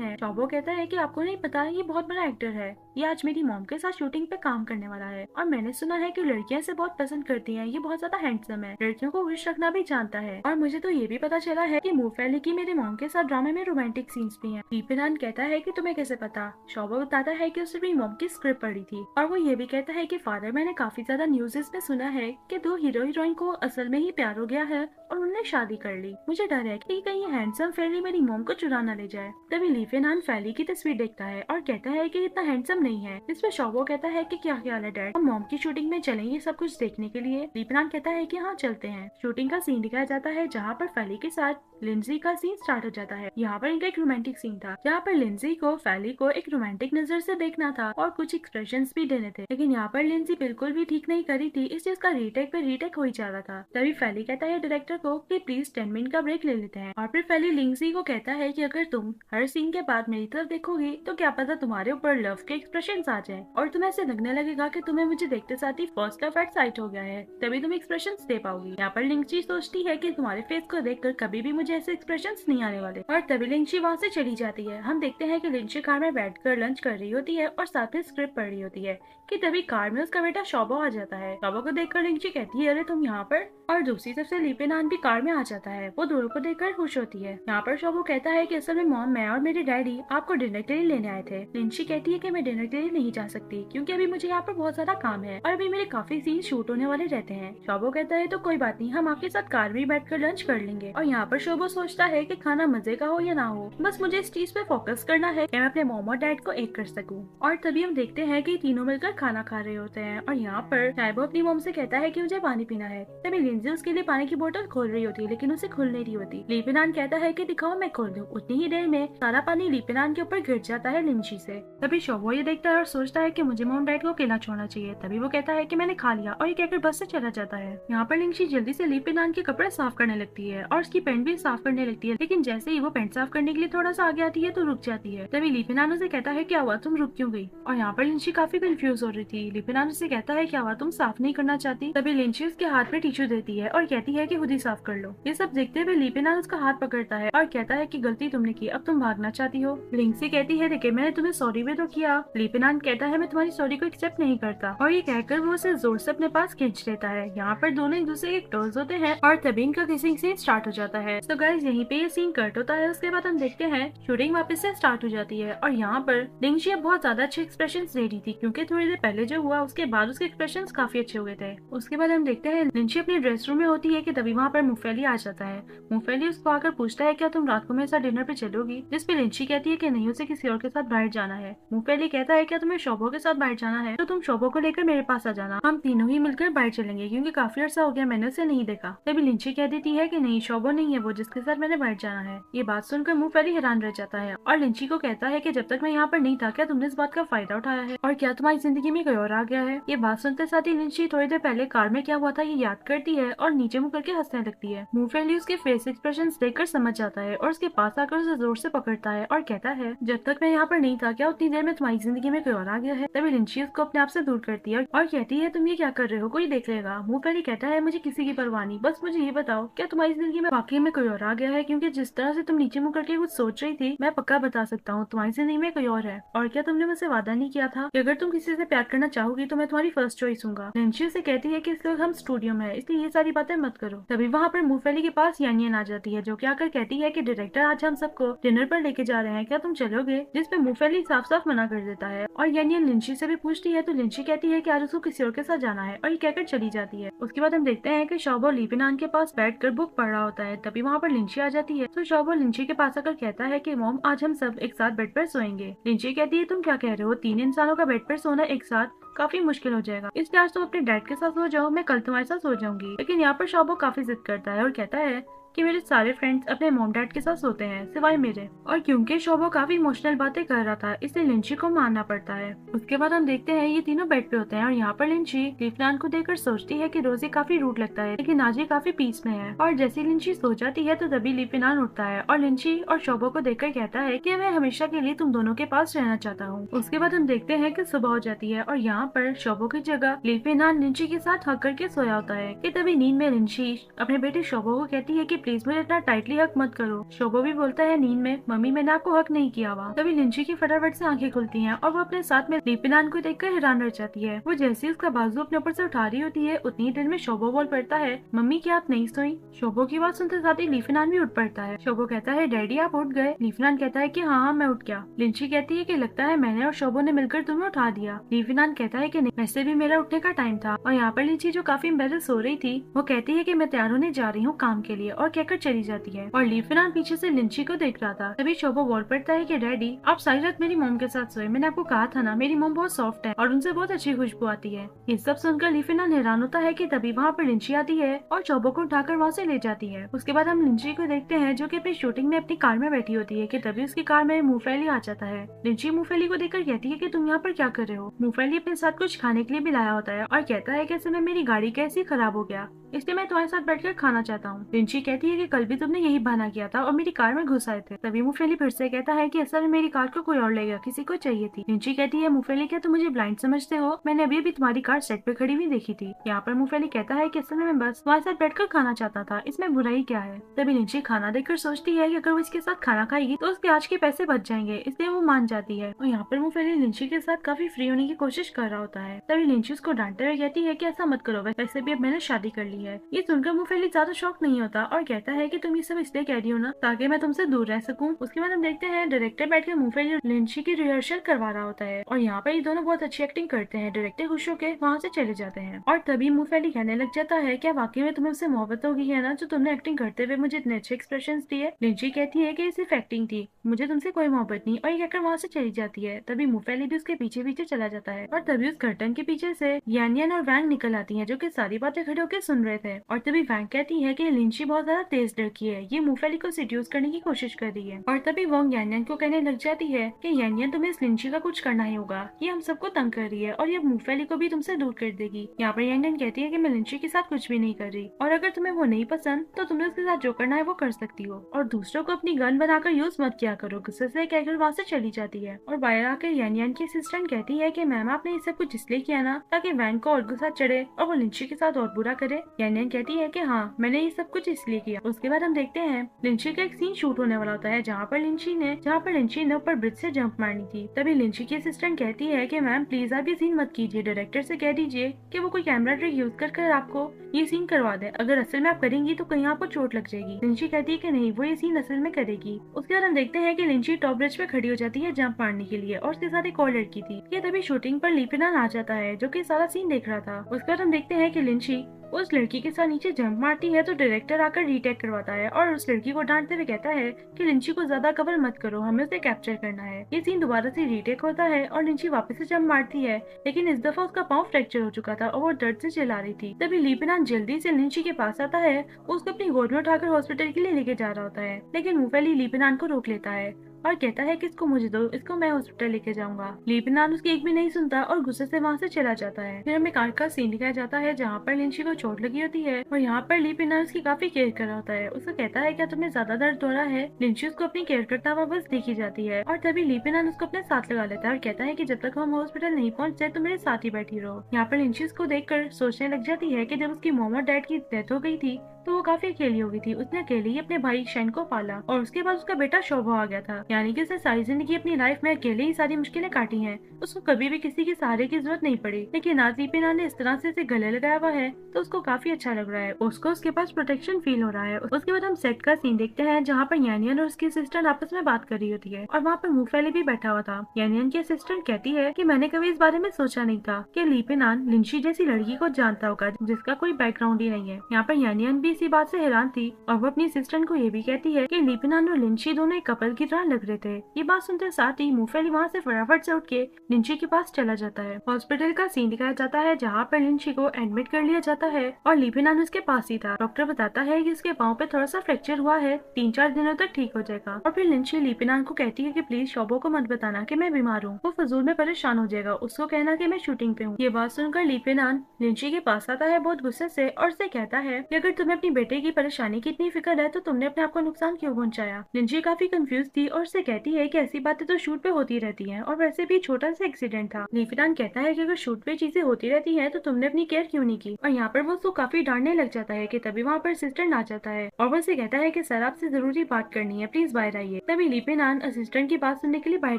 है। शॉबो कहता है कि आपको नहीं पता, ये बहुत बड़ा एक्टर है, ये आज मेरी मॉम के साथ शूटिंग पे काम करने वाला है, और मैंने सुना है कि लड़कियां इसे बहुत पसंद करती हैं, ये बहुत ज्यादा हैंडसम है, लड़कियों को खुश रखना भी जानता है, और मुझे तो ये भी पता चला है कि मूफेली की मेरे मॉम के साथ ड्रामे में रोमांटिक सीन्स भी हैं। लिपिनान कहता है कि तुम्हें कैसे पता। शॉबो बताता है कि उसने अपनी मॉम की स्क्रिप्ट पढ़ी थी, और वो ये भी कहता है कि फादर मैंने काफी ज्यादा न्यूज़ेस में सुना है कि दो हीरो हीरोइन को असल में ही प्यार हो गया है और उन्होंने शादी कर ली। मुझे डर है कि कहीं हैंडसम फेली मेरी मॉम को चुरा ना ले जाए। तभी लिपिनान फेली की तस्वीर देखता है और कहता है कि इतना हैंडसम नहीं है। इसमें शॉबो कहता है कि क्या ख्याल है डैड, हम मॉम की शूटिंग में चलेंगे सब कुछ देखने के लिए। लिपिनान कहता है कि हाँ चलते हैं। शूटिंग का सीन दिखाया जाता है जहाँ पर फेली के साथ लिंजी का सीन स्टार्ट हो जाता है। यहाँ पर इनका एक रोमांटिक सीन था जहाँ पर लिंजी को फेली को एक रोमांटिक नजर से देखना था और कुछ एक्सप्रेशंस भी देने थे, लेकिन यहाँ पर लिंजी बिल्कुल भी ठीक नहीं करी थी, इस चीज का रीटेक पे रीटेक हो ही जा रहा था। तभी फेली कहता है डायरेक्टर को कि प्लीज 10 मिनट का ब्रेक ले लेते हैं, और फिर फेली लिंजी को कहता है कि अगर तुम हर सीन के बाद मेरी तरफ देखोगी तो क्या पता तुम्हारे ऊपर लव के एक्सप्रेशन आ जाए और तुम्हें ऐसे लगने लगेगा कि तुम्हें मुझे देखते साथ ही फर्स्ट लव एट साइट हो गया है, तभी तुम एक्सप्रेशन दे पाओगी। यहाँ पर लिंजी सोचती है कि तुम्हारे फेस को देखकर कभी भी मुझे ऐसे एक्सप्रेशंस नहीं आने वाले, और तभी लिंजी वहाँ से चली जाती है। हम देखते हैं कि लिंजी कार में बैठकर लंच कर रही होती है और साथ में स्क्रिप्ट पढ़ रही होती है कि तभी कार में उसका बेटा शॉबो आ जाता है। शॉबो को देखकर लिंजी कहती है अरे तुम यहाँ पर, और दूसरी तरफ से लिपिनान भी कार में आ जाता है। वो दोनों को देखकर खुश होती है। यहाँ पर शॉबो कहता है कि असल में मॉम, मैं और मेरे डैडी आपको डिनर के लिए लेने आए थे। लिंजी कहती है कि मैं डिनर के लिए नहीं जा सकती क्योंकि अभी मुझे यहाँ पर बहुत ज्यादा काम है और अभी मेरे काफी सीन शूट होने वाले रहते हैं। शॉबो कहता है तो कोई बात नहीं, हम आपके साथ कार में बैठकर लंच कर लेंगे। और यहाँ पर शॉबो सोचता है कि खाना मजे का हो या ना हो, बस मुझे इस चीज पे फोकस करना है कि मैं अपने मॉम और डैड को एक कर सकूं। और तभी हम देखते हैं कि तीनों मिलकर खाना खा रहे होते हैं, और यहाँ पर टाइबो अपनी मॉम से कहता है कि मुझे पानी पीना है। तभी लिंजी उसके लिए पानी की बोतल खोल रही होती है लेकिन उसे खुल नहीं रही होती। लिपिनान कहता है कि दिखाओ मैं खोल दूं। उतनी ही देर में सारा पानी लिपिनान के ऊपर गिर जाता है लिंजी से। तभी शॉबो ये देखता है और सोचता है कि मुझे मॉम डैड को अकेला छोड़ना चाहिए। तभी वो कहता है कि मैंने खा लिया, और ये कहकर बस से चला जाता है। यहाँ पर लिंजी जल्दी से लिपिनान के कपड़े साफ करने लगती है और उसकी पैंट भी साफ करने लगती है, लेकिन जैसे ही वो पैंट साफ करने के लिए थोड़ा सा आगे आती है तो रुक जाती है। तभी लिपिनान उसे कहता है क्या हुआ, तुम रुक क्यों गई? और यहाँ पर लिंजी काफी कंफ्यूज हो रही थी। लिपिनान उसे कहता है क्या हुआ, तुम साफ नहीं करना चाहती? तभी लिंजी उसके हाथ में टिश्यू देती है और कहती है कि खुद ही साफ कर लो। ये सब देखते हुए लिपिनान उसका हाथ पकड़ता है और कहता है कि गलती तुमने की, अब तुम भागना चाहती हो। लिंजी कहती है देखिए मैंने तुम्हें सॉरी भी तो किया। लिपिनान कहता है मैं तुम्हारी सॉरी को एक्सेप्ट नहीं करता, और ये कहकर वो उसे जोर से अपने पास खींच लेता है। यहाँ पर दोनों एक दूसरे के क्लोज होते हैं और तभी इनका किसिंग सीन स्टार्ट हो जाता है। तो गाइस यहीं पे ये सीन कट होता है। उसके बाद हम देखते हैं शूटिंग वापस से स्टार्ट हो जाती है, और यहाँ पर लिंजी अब बहुत ज्यादा अच्छे एक्सप्रेशंस दे रही थी क्योंकि थोड़ी देर पहले जो हुआ उसके बाद उसके एक्सप्रेशंस काफी अच्छे हो गए थे। उसके बाद हम देखते हैं लिंजी अपने ड्रेस रूम में होती है कि तभी वहाँ पर मूफेली आ जाता है। मूफेली उसको आकर पूछता है क्या तुम रात को मेरे साथ डिनर पे चलोगी? जिसपे लिंजी कहती है कि नहीं, उसे किसी और के साथ बाहर जाना है। मूफेली कहता है क्या तुम्हें शॉबो के साथ बाहर जाना है, तो तुम शॉबो को लेकर मेरे पास आ जाना, हम तीनों ही मिलकर बाहर चलेंगे क्योंकि काफी अर्सा हो गया मैंने उसे नहीं देखा। तभी लिंजी कह देती है कि नहीं, शॉबो नहीं है वो जिसके साथ मैंने बाहर जाना है। ये बात सुनकर मूफेली हैरान रह जाता है और लिंजी को कहता है कि जब तक मैं यहाँ पर नहीं था क्या तुमने इस बात का फायदा उठाया है, और क्या तुम्हारी जिंदगी में कोई और आ गया है? ये बात सुनते साथ ही लिंजी थोड़ी देर पहले कार में क्या हुआ था ये याद करती है और नीचे मुँह करके हंसने लगती है। मूफेली उसके फेस एक्सप्रेशन देखकर समझ जाता है और उसके पास आकर उसे जोर से पकड़ता है और कहता है जब तक मैं यहाँ पर नहीं था क्या उतनी देर में तुम्हारी जिंदगी में कोई और आ गया है? तभी लिंजी उसको अपने आप से दूर करती है और कहती है तुम ये क्या कर रहे हो, कोई देख लेगा। मूफेली कहता है मुझे किसी की परवाह नहीं, बस मुझे ये बताओ क्या तुम्हारी जिंदगी में वाकई में कोई और आ गया है? क्योंकि जिस तरह से तुम नीचे मुँह करके कुछ सोच रही थी मैं पक्का बता सकता हूँ तुम्हारी जिंदगी में कोई और है। और क्या तुमने मुझसे वादा नहीं किया था कि अगर तुम किसी से प्यार करना चाहोगी तो मैं तुम्हारी फर्स्ट चॉइस हूँगा? लिंजी से कहती है कि इस वक्त हम स्टूडियो में है इसलिए ये सारी बातें मत करो। तभी वहाँ पर मूफेली के पास यानियन आ जाती है जो कि आकर कहती है कि डायरेक्टर आज हम सबको डिनर पर लेके जा रहे हैं, क्या तुम चलोगे? जिसपे मूफेली साफ साफ मना कर देता जाता है और यानियन लिंची से भी पूछती है तो लिंची कहती है कि आज उसको किसी और के साथ जाना है और ये कहकर चली जाती है। उसके बाद हम देखते हैं कि शॉबो लीपिनान के पास बैठकर बुक पढ़ रहा होता है, तभी वहाँ पर लिंची आ जाती है। तो शॉबो लिंची के पास आकर कहता है कि मॉम आज हम सब एक साथ बेड पर सोएंगे। लिंची कहती है तुम क्या कह रहे हो, 3 इंसानों का बेड पर सोना एक साथ काफी मुश्किल हो जाएगा, इसलिए आज तुम अपने डैड के साथ सो जाओ, मैं कल तुम्हारे साथ सो जाऊंगी। लेकिन यहाँ पर शॉबो काफी जिद करता है और कहता है कि मेरे सारे फ्रेंड्स अपने मॉम डैड के साथ सोते हैं सिवाय मेरे। और क्योंकि शोबो काफी इमोशनल बातें कर रहा था इसलिए लिंची को मानना पड़ता है। उसके बाद हम देखते हैं ये तीनों बेड पे होते हैं और यहाँ पर लिंची लीफनान को देखकर सोचती है कि रोजी काफी रूड लगता है लेकिन आज ये काफी पीस में है। और जैसे लिंची सो जाती है तो तभी लीफनान उठता है और लिंची और शोबो को देखकर कहता है कि मैं हमेशा के लिए तुम दोनों के पास रहना चाहता हूँ। उसके बाद हम देखते हैं कि सुबह हो जाती है और यहाँ पर शोबो की जगह लीफनान लिंची के साथ हक करके सोया होता है कि तभी नींद में लिंची अपने बेटे शोबो को कहती है कि प्लीज मुझे इतना टाइटली हक मत करो। शोबो भी बोलता है नींद में मम्मी मैंने आपको हक नहीं किया हुआ। तभी लिंची की फटाफट से आंखें खुलती हैं और वो अपने साथ में लीपिनान को देखकर हैरान रह जाती है। वो जैसे ही उसका बाजू अपने ऊपर से उठा रही होती है उतनी देर में शोबो बोल पड़ता है मम्मी क्या आप नहीं सोई। शोबो की बात सुनते साथ ही लीपिनान भी उठ पड़ता है। शोबो कहता है डैडी आप उठ गए। लीपिनान कहता है कि हाँ मैं उठ गया। लिंची कहती है कि लगता है मैंने और शोबो ने मिलकर तुम्हें उठा दिया। लीपिनान कहता है कि नहीं वैसे भी मेरा उठने का टाइम था। और यहाँ पर लिंची जो काफी एम्बैरेस हो रही थी वो कहती है कि मैं तैयार होने जा रही हूँ काम के लिए और कहकर चली जाती है। और लीपिनान पीछे से लिंची को देख रहा था। तभी शोबो बोल पड़ता है कि डैडी आप सारी रात मेरी मॉम के साथ सोए, मैंने आपको कहा था ना मेरी मॉम बहुत सॉफ्ट है और उनसे बहुत अच्छी खुशबू आती है। ये सब सुनकर लीपिनान हैरान होता है कि तभी वहाँ पर लिंची आती है और शोबो को उठाकर वहाँ से ले जाती है। उसके बाद हम लिंची को देखते हैं जो कि अपनी शूटिंग में अपनी कार में बैठी होती है कि तभी उसकी कार में मूंगफली आ जाता है। लिंची मूंगफली को देखकर कहती है कि तुम यहाँ पर क्या कर रहे हो। मूंगफली अपने साथ कुछ खाने के लिए भी लाया होता है और कहता है कि असल में मेरी गाड़ी कैसी खराब हो गया इसलिए मैं तुम्हारे साथ बैठकर खाना चाहता हूँ। लिंची कहती है कि कल भी तुमने यही बहाना किया था और मेरी कार में घुस आए थे। तभी मूंगफली फिर से कहता है कि असल में मेरी कार को कोई और ले गया, किसी को चाहिए थी। लिंची कहती है मूंगफली क्या तुम मुझे ब्लाइंड समझते हो, मैंने अभी भी तुम्हारी कार सेट पे खड़ी हुई देखी थी। यहाँ पर मूंगफली कहता है कि असल में मैं बस तुम्हारे साथ बैठकर खाना चाहता था, इसमें बुराई क्या है। तभी लिंची खाना देखकर सोचती है कि अगर वो इसके साथ खाना खाएगी तो उसके आज के पैसे बच जाएंगे, इसलिए वो मान जाती है। और यहाँ पर मूंगफली लिंची के साथ काफी फ्री होने की कोशिश कर रहा होता है। तभी लिंची उसको डांटते हुए कहती है कि ऐसा मत करो, वैसे भी अब मैंने शादी कर ली है। ये सुनकर मूंगफली ज्यादा शौक नहीं होता और कहता है कि तुम ये सब इसलिए कह रही हो ना ताकि मैं तुमसे दूर रह सकूं। उसके बाद हम देखते हैं डायरेक्टर बैठकर मूंगफली और लिंची की रिहर्सल करवा रहा होता है और यहाँ पर ये दोनों बहुत अच्छी एक्टिंग करते हैं। डायरेक्टर खुश होकर वहाँ से चले जाते हैं और तभी मूंगफली कहने लग जाता है क्या वाकई में तुम्हें उससे मोहब्बत हो गई है ना जो तुमने एक्टिंग करते हुए मुझे इतने अच्छे एक्सप्रेशन दिए। लिंची कहती है कि सिर्फ एक्टिंग थी, मुझे तुमसे कोई मोहब्बत नहीं। और ये कहकर वहाँ से चली जाती है। तभी मूंगफली भी उसके पीछे पीछे चला जाता है और तभी उस कर्टन के पीछे से यानियन और वैंग निकल आती है जो कि सारी बातें खड़े होकर सुन रहे थे। और तभी वैंग कहती है कि लिंची बहुत ज्यादा तेज लड़की है, ये मूंगफली को सिड्यूस करने की कोशिश कर रही है। और तभी वोंग यानियन को कहने लग जाती है कि यानियन तुम्हें इस लिंची का कुछ करना ही होगा, ये हम सबको तंग कर रही है और ये मूंगफली को भी तुमसे दूर कर देगी। यहाँ पर यानियन कहती है कि मैं लिंची के साथ कुछ भी नहीं कर रही और अगर तुम्हें वो नहीं पसंद तो तुमने उसके साथ जो करना है वो कर सकती हो और दूसरों को अपनी गन बनाकर यूज मत किया करो। गुस्से से कहकर वहाँ से चली जाती है। और बाहर आकर यानियन की असिस्टेंट कहती है कि मैम आपने ये सब कुछ इसलिए किया ना ताकि वैंग को और गुस्सा चढ़े और वो लिंची के साथ और बुरा करे। यानियन कहती है कि हाँ मैंने ये सब कुछ इसलिए किया। उसके बाद हम देखते हैं लिंची का एक सीन शूट होने वाला होता है जहाँ पर लिंची ने ऊपर ब्रिज से जंप मारनी थी। तभी लिंची की असिस्टेंट कहती है कि मैम प्लीज आप ये सीन मत कीजिए, डायरेक्टर से कह दीजिए कि वो कोई कैमरा ट्रिक यूज कर आपको ये सीन करवा दे, अगर असल में आप करेंगी तो कहीं आपको चोट लग जाएगी। लिंची कहती है कि नहीं वो ये सीन असल में करेगी। उसके बाद हम देखते हैं कि लिंची टॉप ब्रिज पे खड़ी हो जाती है जंप मारने के लिए और उसके साथ एक और लड़की थी। ये तभी शूटिंग पर लीपिनान आ जाता है जो कि सारा सीन देख रहा था। उसके बाद हम देखते हैं कि लिंची उस लड़की के साथ नीचे जंप मारती है तो डायरेक्टर आकर रीटेक करवाता है और उस लड़की को डांटते हुए कहता है कि लिंची को ज्यादा कवर मत करो, हमें उसे कैप्चर करना है। ये सीन दोबारा से रीटेक होता है और लिंची वापस से जंप मारती है लेकिन इस दफा उसका पाँव फ्रैक्चर हो चुका था और वो दर्द से चिल्ला रही थी। तभी लीपिनान जल्दी से लिंची के पास आता है, उसको अपनी गोद में उठाकर हॉस्पिटल के लिए लेके जा रहा होता है लेकिन मूंगफली लीपिनान को रोक लेता है और कहता है कि इसको मुझे दो, इसको मैं हॉस्पिटल लेके जाऊंगा। लीपिनान उसकी एक भी नहीं सुनता और गुस्से से वहाँ से चला जाता है। फिर हमें कार का सीन दिखाया जाता है जहाँ पर लिंची को चोट लगी होती है और यहाँ पर लीपिनान उसकी काफी केयर कर रहा होता है। उसको कहता है क्या तुम्हें ज्यादा दर्द हो रहा है। लिंची उसको अपनी केयर करता हुआ बस देखी जाती है और तभी लीपिनान उसको अपने साथ लगा लेता है और कहता है कि जब तक हम हॉस्पिटल नहीं पहुँचते तो मेरे साथ ही बैठी रहो। यहाँ पर लिंची उसको देखकर सोचने लग जाती है कि जब उसकी मॉम और डैड की डेथ हो गई थी तो वो काफी अकेली हो गई थी। उसने अकेले ही अपने भाई शेन को पाला और उसके बाद उसका बेटा शोभा आ गया था। यानी कि उसने सारी जिंदगी अपनी लाइफ में अकेले ही सारी मुश्किलें काटी हैं। उसको कभी भी किसी के सहारे की जरूरत नहीं पड़ी। लेकिन आज लीपिना ने इस तरह से इसे गले लगाया हुआ है तो उसको काफी अच्छा लग रहा है। उसको उसके पास प्रोटेक्शन फील हो रहा है। उसके बाद हम सेट का सीन देखते हैं जहाँ पर यानियन और उसकी असिस्टेंट आपस में बात कर रही होती है और वहाँ पर मुफैली भी बैठा हुआ था। यानियन की असिस्टेंट कहती है कि मैंने कभी इस बारे में सोचा नहीं था कि लीपिनान लिंशी जैसी लड़की को जानता होगा जिसका कोई बैकग्राउंड ही नहीं है। यहाँ पर यानियन भी इसी बात से हैरान थी और वो अपनी असिस्टेंट को ये भी कहती है कि लीपिनान और लिंशी दोनों एक कपल की तरह लग रहे थे। ये बात सुनते साथ ही मुफैली वहाँ से फटाफट से उठ के लिंशी के पास चला जाता है। हॉस्पिटल का सीन दिखाया जाता है जहाँ पर लिंशी को एडमिट कर लिया जाता है और लीपिनान उसके पास ही था। डॉक्टर बताता है कि उसके पाँव पे थोड़ा सा फ्रैक्चर हुआ है, 3-4 दिनों तक ठीक हो जाएगा। और फिर लिंशी लीपिनान को कहती है कि प्लीज शोभो को मत बताना कि मैं बीमार हूँ, वो फजूल में परेशान हो जाएगा। उसको कहना कि मैं शूटिंग पे हूँ। ये बात सुनकर लीपिनान लिंशी के पास आता है बहुत गुस्से से और उससे कहता है कि अगर तुम्हें अपनी बेटे की परेशानी की इतनी फिक्र है तो तुमने अपने आप को नुकसान क्यों पहुंचाया। लिंशी काफी कंफ्यूज थी और उससे कहती है कि ऐसी बातें तो शूट पे होती रहती हैं और वैसे भी छोटा सा एक्सीडेंट था। लीपिनान कहता है कि अगर शूट पे चीजें होती रहती हैं तो तुमने अपनी केयर क्यों नहीं की। और यहाँ पर वो उसको काफी डांटने लग जाता है कि तभी वहाँ पर असिस्टेंट आ जाता है और वो उसे कहता है कि सर आपसे जरूरी बात करनी है, प्लीज बाहर आइए। तभी लीपिनान असिस्टेंट की बात सुनने के लिए बाहर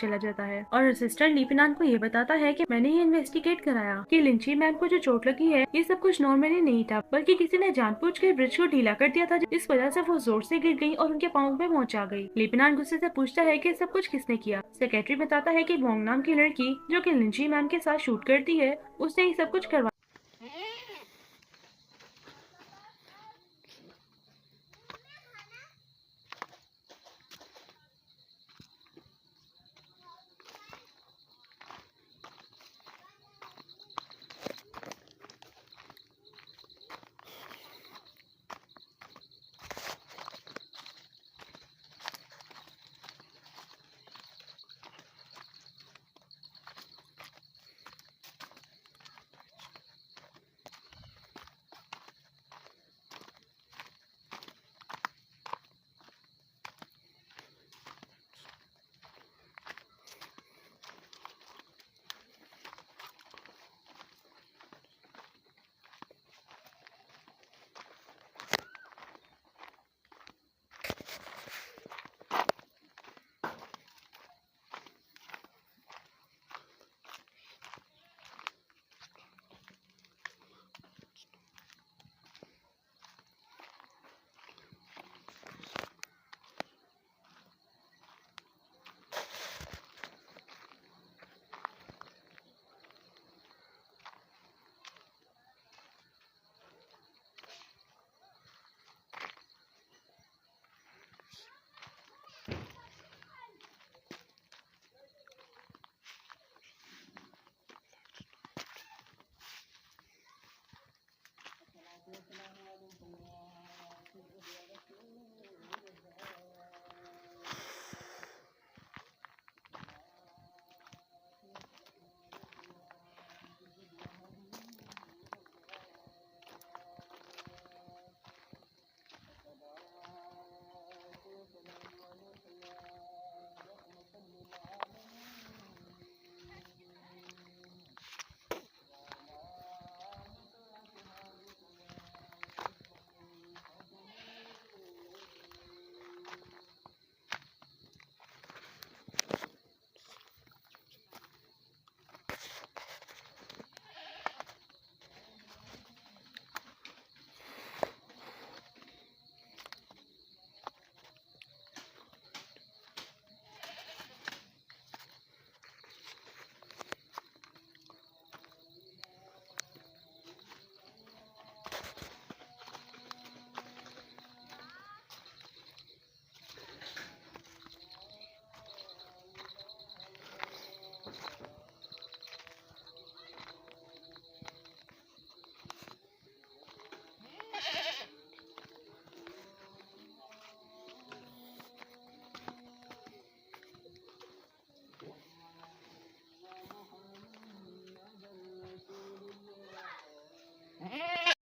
चला जाता है और असिस्टेंट लीपिनान को ये बताता है कि मैंने ये इन्वेस्टिगेट कराया कि लिंची मैम को जो चोट लगी है ये सब कुछ नॉर्मली नहीं था, बल्कि किसी ने जानबूझकर ब्रिज को ढीला कर दिया था, इस वजह से वो जोर से गिर गई और उनके पाँव पे मोच आ गई। लीपिनान गुस्से से पूछता है कि सब कुछ किसने किया। सेक्रेटरी बताता है कि वोंग नाम की लड़की जो कि लिंची मैम के साथ शूट करती है उसने ये सब कुछ करवा।